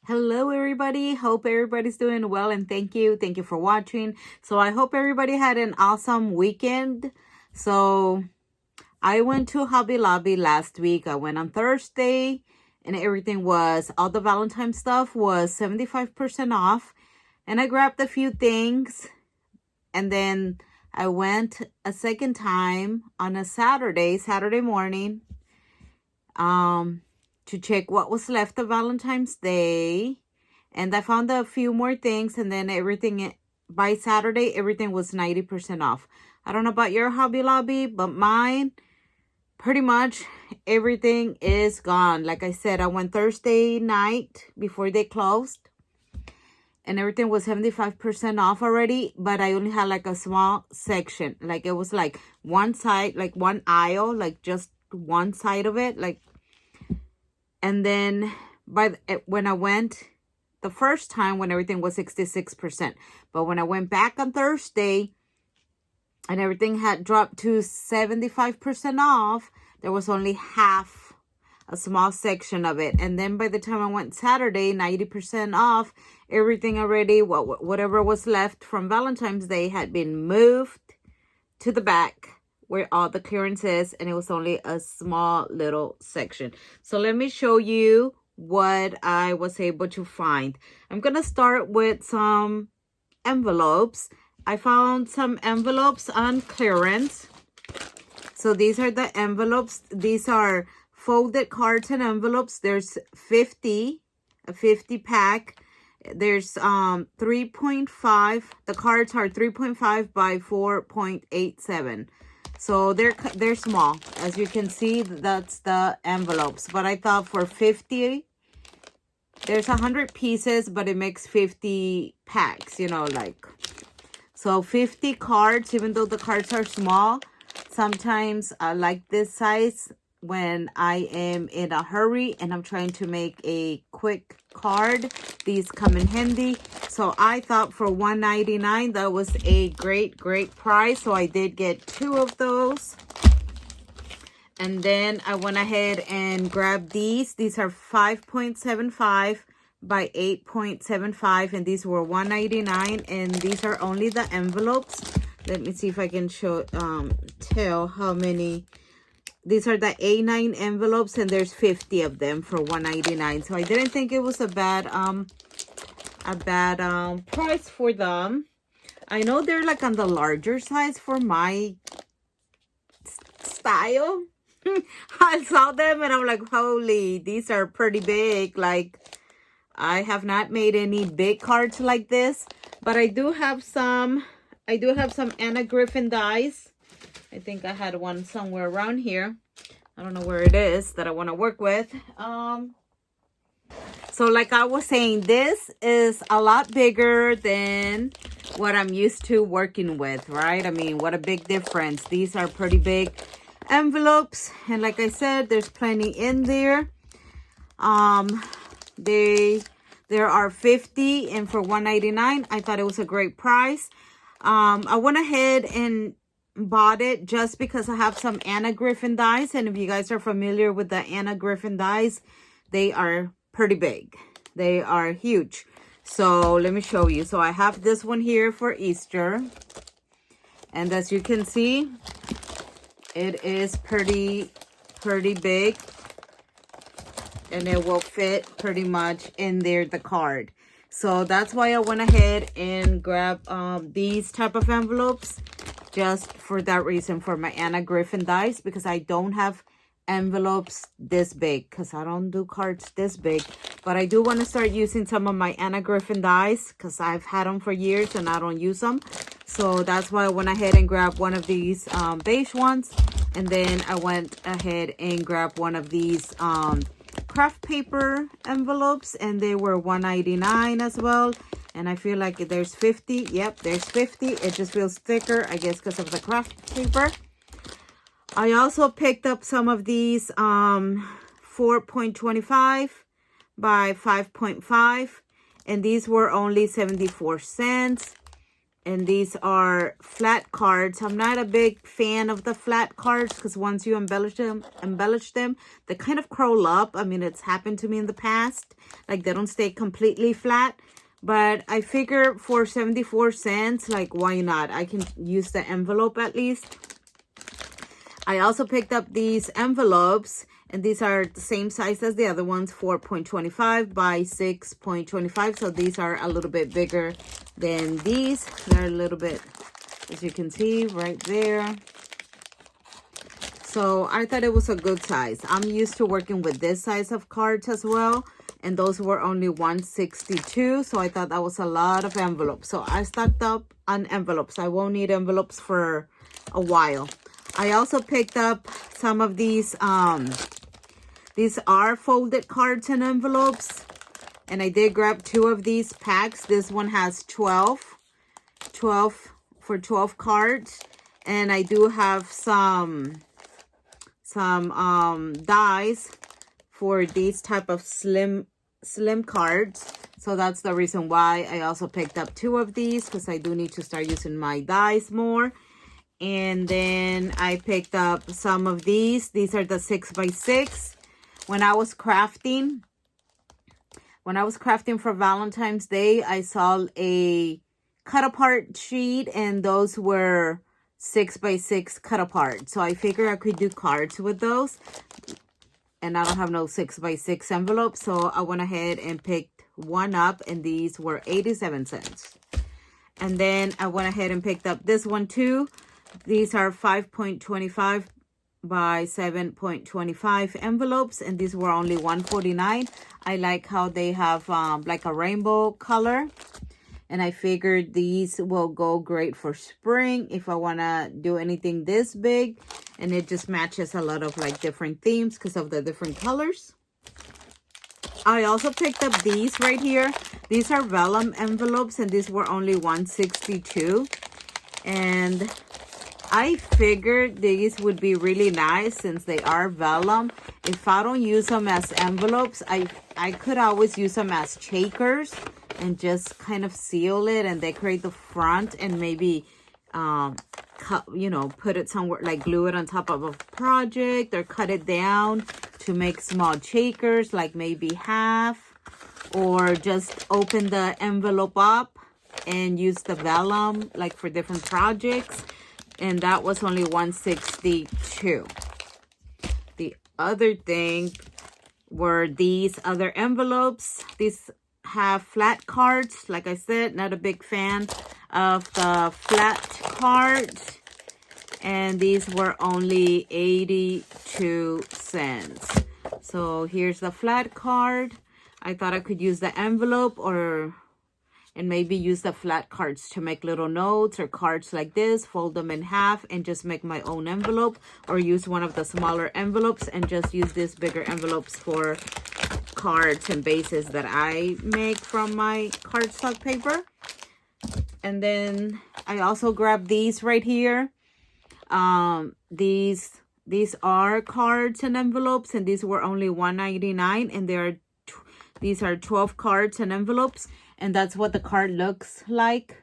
Hello everybody, hope everybody's doing well and thank you for watching. So I hope everybody had an awesome weekend. So I went to Hobby Lobby last week. I went on Thursday and everything was, all the Valentine stuff was 75% off, and I grabbed a few things. And then I went a second time on a Saturday morning to check what was left of Valentine's Day. And I found a few more things, and then everything, by Saturday, everything was 90% off. I don't know about your Hobby Lobby, but mine, pretty much everything is gone. Like I said, I went Thursday night before they closed, and everything was 75% off already, but I only had like a small section. Like it was like one side, like one aisle, like just one side of it, like. And then when I went the first time, when everything was 66%, but when I went back on Thursday and everything had dropped to 75% off, there was only half, a small section of it. And then by the time I went Saturday, 90% off, everything already, whatever was left from Valentine's Day had been moved to the back where all the clearance is, and it was only a small little section. So let me show you what I was able to find. I'm gonna start with some envelopes. I found some envelopes on clearance. So these are the envelopes. These are folded cards and envelopes. There's 50, a 50 pack. There's 3.5. The cards are 3.5 by 4.87. So they're small. As you can see, that's the envelopes. But I thought for 50, there's 100 pieces, but it makes 50 packs, you know, like. So 50 cards, even though the cards are small, sometimes I like this size when I am in a hurry and I'm trying to make a quick card. These come in handy. So I thought for $1.99 that was a great price. So I did get 2 of those. And then I went ahead and grabbed these. These are 5.75 by 8.75, and these were $1.99, and these are only the envelopes. Let me see if I can show tell how many. These are the A9 envelopes, and there's 50 of them for $1.99. So I didn't think it was a bad price for them. I know they're like on the larger size for my style. I saw them and I'm like, holy, these are pretty big. Like, I have not made any big cards like this, but I do have some Anna Griffin dies. I think I had one somewhere around here. I don't know where it is that I want to work with. So like I was saying, this is a lot bigger than what I'm used to working with, right? I mean, what a big difference. These are pretty big envelopes. And like I said, there's plenty in there. There are 50, and for $1.99, I thought it was a great price. I went ahead and bought it just because I have some Anna Griffin dies, and if you guys are familiar with the Anna Griffin dies, they are pretty big. They are huge. So let me show you. So I have this one here for Easter, and as you can see, it is pretty big, and it will fit pretty much in there, the card. So that's why I went ahead and grabbed these type of envelopes, just for that reason, for my Anna Griffin dies, because I don't have envelopes this big, because I don't do cards this big. But I do want to start using some of my Anna Griffin dies, because I've had them for years and I don't use them. So that's why I went ahead and grabbed one of these beige ones, and then I went ahead and grabbed one of these craft paper envelopes, and they were $1.99 as well. And I feel like there's 50. Yep, there's 50. It just feels thicker, I guess, because of the craft paper. I also picked up some of these 4.25 by 5.5, and these were only 74 cents. And these are flat cards. I'm not a big fan of the flat cards because once you embellish them, they kind of curl up. I mean, it's happened to me in the past. Like, they don't stay completely flat. But I figure for 74 cents, like, why not? I can use the envelope at least. I also picked up these envelopes, and these are the same size as the other ones, 4.25 by 6.25. So these are a little bit bigger than these. They're a little bit, as you can see right there. So I thought it was a good size. I'm used to working with this size of cards as well. And those were only $1.62. So I thought that was a lot of envelopes. So I stocked up on envelopes. I won't need envelopes for a while. I also picked up some of these. These are folded cards and envelopes. And I did grab 2 of these packs. This one has 12 for 12 cards. And I do have some dies for these type of slim cards. So that's the reason why I also picked up 2 of these, because I do need to start using my dies more. And then I picked up some of these. These are the 6x6. When I was crafting for Valentine's Day, I saw a cut apart sheet, and those were 6x6 cut apart. So I figured I could do cards with those. And I don't have no 6x6 envelope, so I went ahead and picked one up, and these were 87 cents. And then I went ahead and picked up this one too. These are 5.25 by 7.25 envelopes, and these were only $1.49. I like how they have like a rainbow color, and I figured these will go great for spring if I want to do anything this big. And it just matches a lot of like different themes because of the different colors. I also picked up these right here. These are vellum envelopes, and these were only $1.62. And I figured these would be really nice since they are vellum. If I don't use them as envelopes, I could always use them as shakers and just kind of seal it and decorate the front, and maybe cut, you know, put it somewhere, like glue it on top of a project, or cut it down to make small shakers, like maybe half, or just open the envelope up and use the vellum like for different projects. And that was only $1.62. The other thing were these other envelopes. These have flat cards. Like I said, not a big fan of the flat cards. And these were only 82 cents. So here's the flat card. I thought I could use the envelope and maybe use the flat cards to make little notes or cards like this, fold them in half and just make my own envelope, or use one of the smaller envelopes and just use these bigger envelopes for cards and bases that I make from my cardstock paper. And then I also grabbed these right here. These are cards and envelopes, and these were only $1.99, and these are 12 cards and envelopes. And that's what the card looks like.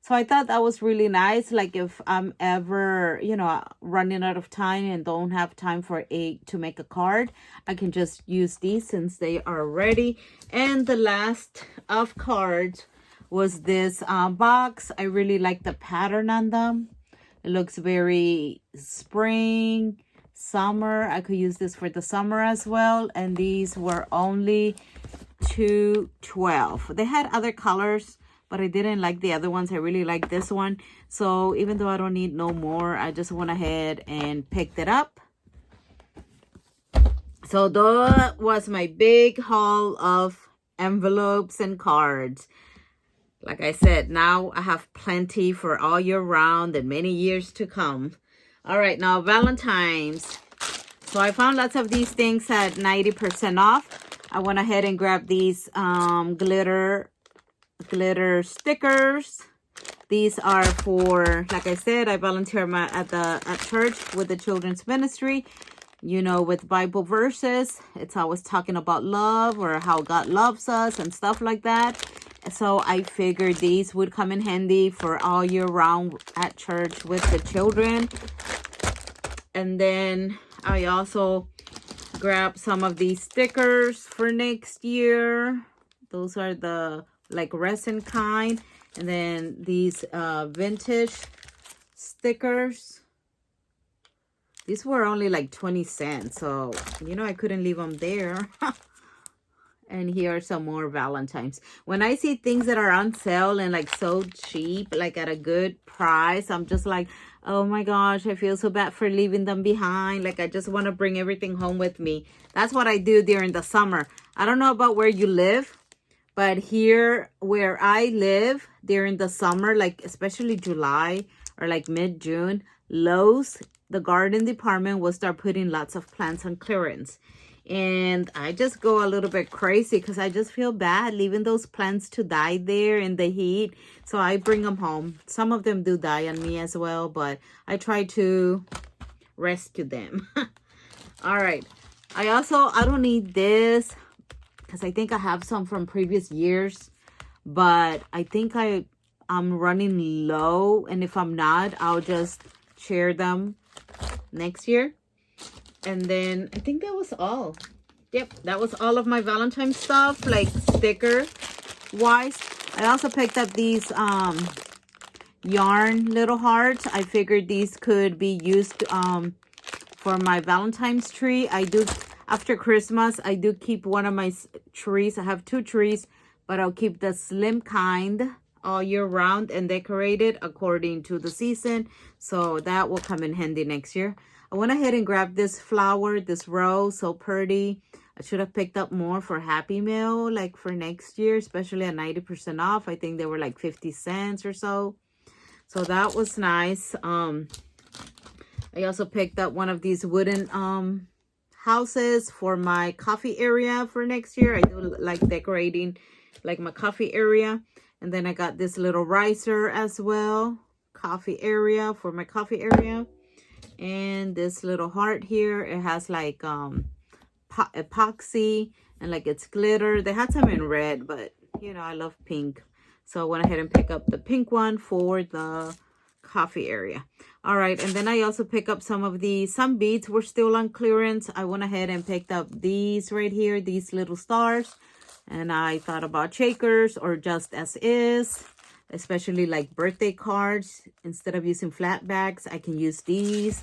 So I thought that was really nice. Like if I'm ever, you know, running out of time and don't have time to make a card, I can just use these since they are ready. And the last of cards was this box. I really like the pattern on them. It looks very spring, summer. I could use this for the summer as well. And these were only $2.12. They had other colors, but I didn't like the other ones. I really like this one. So even though I don't need no more, I just went ahead and picked it up. So that was my big haul of envelopes and cards. Like I said, now I have plenty for all year round and many years to come. All right, now Valentine's. So I found lots of these things at 90% off. I went ahead and grabbed these glitter stickers. These are for, like I said, I volunteer at church with the children's ministry. You know, with Bible verses, it's always talking about love or how God loves us and stuff like that. So I figured these would come in handy for all year round at church with the children. And then I also grabbed some of these stickers for next year. Those are the like resin kind. And then these vintage stickers. These were only like 20 cents. So, you know, I couldn't leave them there. And here are some more Valentines. When I see things that are on sale and like so cheap, like at a good price, I'm just like, oh my gosh, I feel so bad for leaving them behind. Like I just want to bring everything home with me. That's what I do during the summer. I don't know about where you live, but here where I live during the summer, like especially July or like mid-June, Lowe's, the garden department will start putting lots of plants on clearance. And I just go a little bit crazy because I just feel bad leaving those plants to die there in the heat. So I bring them home. Some of them do die on me as well, but I try to rescue them. All right. I don't need this because I think I have some from previous years, but I think I'm running low. And if I'm not, I'll just share them next year. And then I think that was all. Yep, that was all of my Valentine stuff, like sticker wise. I also picked up these yarn little hearts. I figured these could be used for my Valentine's tree. I do, after Christmas, I do keep one of my trees. I have 2 trees, but I'll keep the slim kind all year round and decorate it according to the season. So that will come in handy next year. I went ahead and grabbed this flower, this rose, so pretty. I should have picked up more for Happy Meal, like for next year, especially at 90% off. I think they were like 50 cents or so. So that was nice. I also picked up one of these wooden houses for my coffee area for next year. I do like decorating like my coffee area. And then I got this little riser as well, coffee area for my coffee area. And this little heart here, it has like epoxy and like it's glitter. They had some in red, but you know, I love pink. So I went ahead and pick up the pink one for the coffee area. All right, and then I also pick up some of these. Some beads were still on clearance. I went ahead and picked up these right here, these little stars. And I thought about shakers or just as is, especially like birthday cards. Instead of using flat bags, I can use these.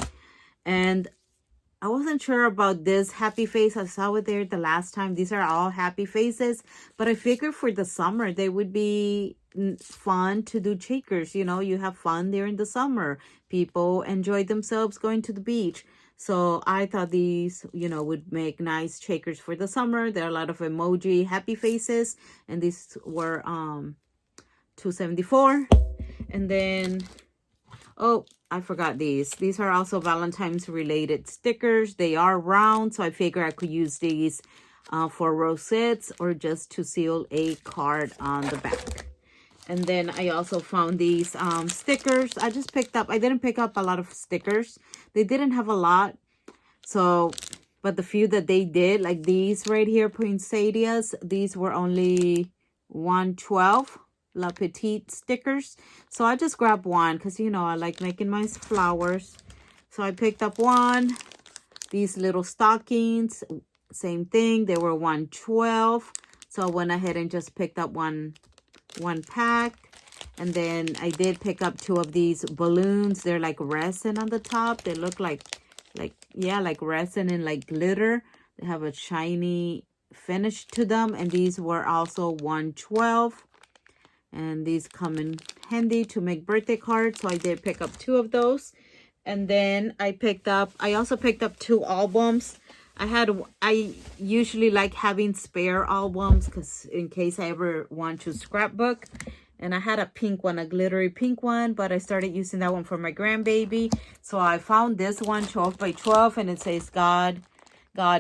And I wasn't sure about this happy face. I saw it there the last time. These are all happy faces, but I figured for the summer they would be fun to do shakers. You know, you have fun during the summer. People enjoy themselves going to the beach. So I thought these, you know, would make nice shakers for the summer. There are a lot of emoji happy faces, and these were $2.74. And then, oh, I forgot these. These are also Valentine's related stickers. They are round, so I figure I could use these for rosettes or just to seal a card on the back. And then I also found these stickers. I just picked up, I didn't pick up a lot of stickers. They didn't have a lot. So, but the few that they did, like these right here, poinsettias, these were only $1.12. La Petite stickers. So I just grabbed one because, you know, I like making my flowers. So I picked up one. These little stockings, same thing. They were $1.12. So I went ahead and just picked up one pack. And then I did pick up 2 of these balloons. They're like resin on the top. They look like resin and like glitter. They have a shiny finish to them. And these were also $1.12. And these come in handy to make birthday cards. So I did pick up 2 of those. And then I also picked up 2 albums. I usually like having spare albums because in case I ever want to scrapbook. And I had a pink one, a glittery pink one, but I started using that one for my grandbaby. So I found this one, 12 by 12, and it says God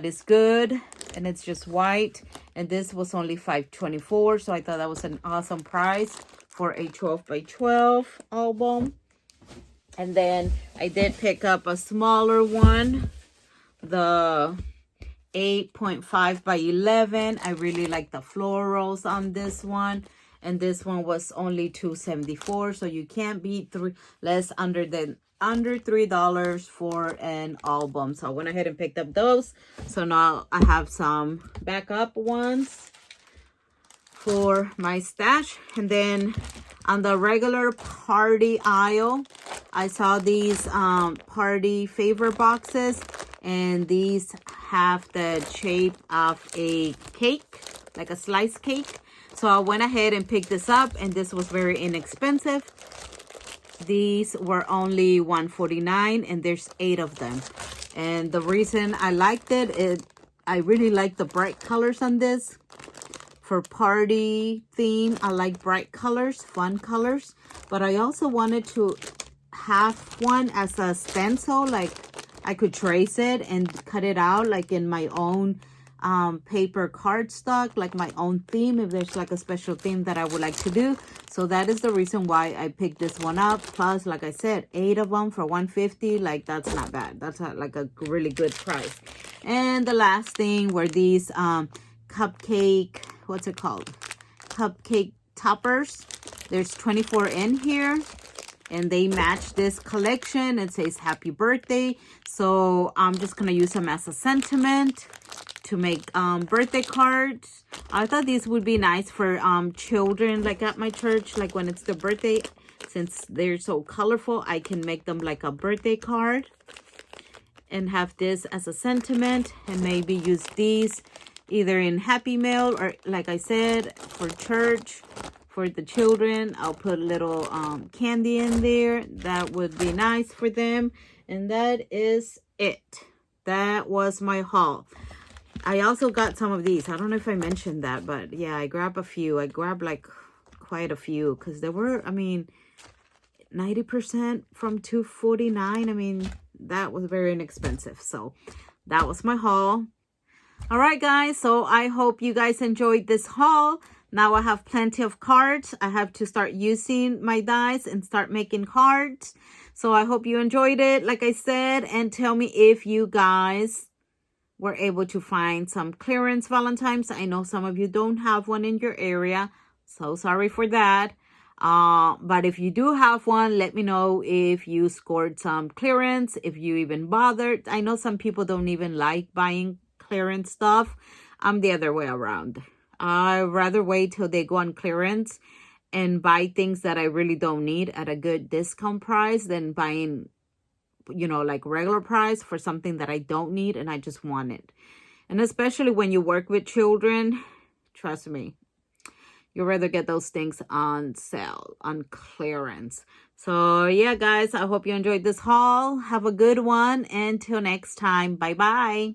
is good, and it's just white. And this was only $5.24, so I thought that was an awesome price for a 12 by 12 album. And then I did pick up a smaller one, the 8.5 by 11. I really like the florals on this one. and this one was only $2.74. So you can't beat under $3 for an album. So I went ahead and picked up those. So now I have some backup ones for my stash. And then on the regular party aisle, I saw these party favor boxes, and these have the shape of a cake, like a sliced cake. So I went ahead and picked this up, and this was very inexpensive. These were only $1.49, and there's 8 of them. And the reason I liked it is I really like the bright colors on this. For party theme, I like bright colors, fun colors. But I also wanted to have one as a stencil, like I could trace it and cut it out like in my own paper cardstock, like my own theme, if there's like a special theme that I would like to do. So that is the reason why I picked this one up. Plus, like I said, 8 of them for $1.50. Like, that's not bad. That's like a really good price. And the last thing were these cupcake, what's it called? Cupcake toppers. There's 24 in here, and they match this collection. It says happy birthday. So I'm just gonna use them as a sentiment to make birthday cards. I thought these would be nice for children, like at my church, like when it's their birthday. Since they're so colorful, I can make them like a birthday card and have this as a sentiment, and maybe use these either in Happy Mail or, like I said, for church. For the children, I'll put little candy in there. That would be nice for them. And that is it. That was my haul. I also got some of these. I don't know if I mentioned that, but yeah, I grabbed a few. I grabbed like quite a few because there were, I mean, 90% from $2.49. I mean, that was very inexpensive. So that was my haul. All right, guys. So I hope you guys enjoyed this haul. Now I have plenty of cards. I have to start using my dies and start making cards. So I hope you enjoyed it, like I said. And tell me if you guys were able to find some clearance Valentines. I know some of you don't have one in your area. So sorry for that. But if you do have one, let me know if you scored some clearance, if you even bothered. I know some people don't even like buying clearance stuff. I'm the other way around. I'd rather wait till they go on clearance and buy things that I really don't need at a good discount price than buying, you know, like regular price for something that I don't need and I just want it. And especially when you work with children, trust me, you'd rather get those things on sale, on clearance. So yeah, guys, I hope you enjoyed this haul. Have a good one. Until next time, bye-bye.